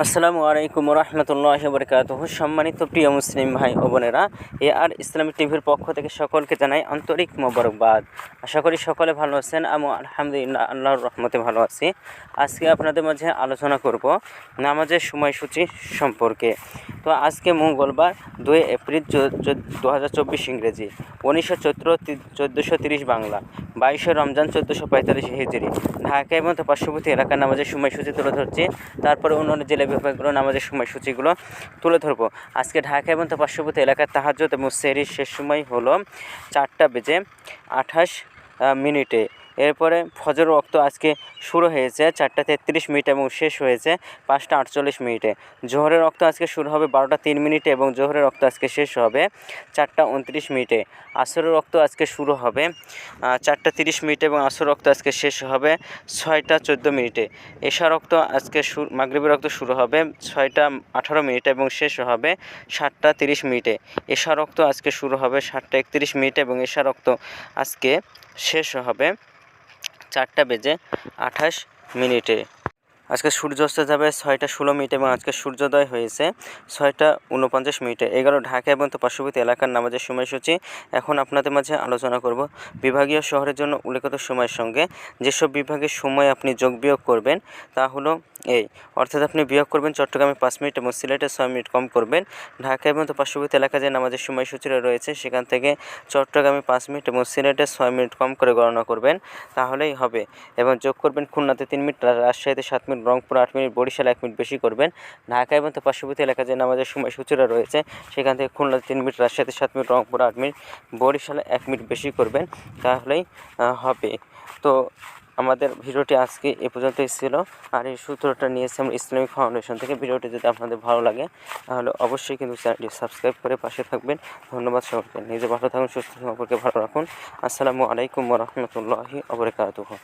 আসসালামু আলাইকুম রহমতুল্লাহি বারাকাতুহু। সম্মানিত প্রিয় মুসলিম ভাই ও বোনেরা, আর ইসলামিক টিভির পক্ষ থেকে সকলকে জানাই আন্তরিক মোবারকবাদ। আশা করি সকলে ভালো আছেন। আমি আলহামদুলিল্লাহ আল্লাহর রহমতে ভালো আছি। আজকে আপনাদের মাঝে আলোচনা করব নামাজের সময়সূচি সম্পর্কে। তো আজকে মঙ্গলবার 2 এপ্রিল 2024 ইংরেজি, 19 চৈত্র 1430 বাংলা, 22 রমজান 1445 হিজরি। ঢাকা এবং তার পার্শ্ববর্তী এলাকার নামাজের সময়সূচি তুলে ধরছি। তারপরে অন্যান্য জেলা বিভাগগুলো নামাজের সময়সূচিগুলো তুলে ধরবো। আজকে ঢাকা এবং তার পার্শ্ববর্তী এলাকার তাহাজ্জুদ এবং সেহরির শেষ সময় হলো 4:28 এরপরে ফজর ওয়াক্ত আজকে শুরু হয়েছে 4:33 এবং শেষ হয়েছে 5:48। জোহরের ওয়াক্ত আজকে শুরু হবে 12:03 এবং জোহরের ওয়াক্ত আজকে শেষ হবে 4:29। আসরের ওয়াক্ত আজকে শুরু হবে 4:30 এবং আসর ওয়াক্ত আজকে শেষ হবে 6:14। এশার ওয়াক্ত আজকে মাগরিবের ওয়াক্ত শুরু হবে 6:18 এবং শেষ হবে 7:30। এশার ওয়াক্ত আজকে শুরু হবে 7:31 এবং এশার ওয়াক্ত আজকে শেষ হবে 4:28। আজকে সূর্যাস্ত যাবে 6:16 এবং আজকে সূর্যোদয় হয়েছে 6:49। 11 ঢাকা এবং তার পার্শ্ববর্তী এলাকার নামাজের সময়সূচি এখন আপনাদের মাঝে আলোচনা করব। বিভাগীয় শহরের জন্য উল্লেখিত সময়ের সঙ্গে যেসব বিভাগের সময় আপনি যোগ বিয়োগ করবেন তা হলো এই, অর্থাৎ আপনি বিয়োগ করবেন চট্টগ্রামে 5 মিনিট এবং সিলেটে 6 মিনিট কম করবেন। ঢাকা এবং তার পার্শ্ববর্তী এলাকায় যে নামাজের সময়সূচিটা রয়েছে সেখান থেকে চট্টগ্রামে 5 মিনিট এবং সিলেটে 6 মিনিট কম করে গণনা করবেন, তাহলেই হবে। এবং যোগ করবেন খুলনাতে 3 মিনিট, রাজশাহীতে 7 মিনিট, রংপুর 8 মিনিট, বরিশালে 1 মিনিট বেশি করবেন। ঢাকা এবং তার পার্শ্ববর্তী এলাকায় যে নামাজের সময়সূচিটা রয়েছে সেখান থেকে খুলনাতে 3 মিনিট, রাজশাহীতে 7 মিনিট, রংপুর 8 মিনিট, বরিশালে 1 মিনিট বেশি করবেন, তাহলেই হবে। তো আমাদের ভিডিওটি আজকে এ পর্যন্তই ছিল। আর এই সূত্রটা নিয়েছি আমরা ইসলামিক ফাউন্ডেশন থেকে। ভিডিওটি যদি আপনাদের ভালো লাগে তাহলে অবশ্যই কিন্তু চ্যানেলটি সাবস্ক্রাইব করে পাশে থাকবেন। ধন্যবাদ সকলকে। নিজে ভালো থাকুন, সুস্থ সম্পর্কে ভালো রাখুন। আসসালামু আলাইকুম ওয়া রাহমাতুল্লাহি ওয়া বারাকাতুহু।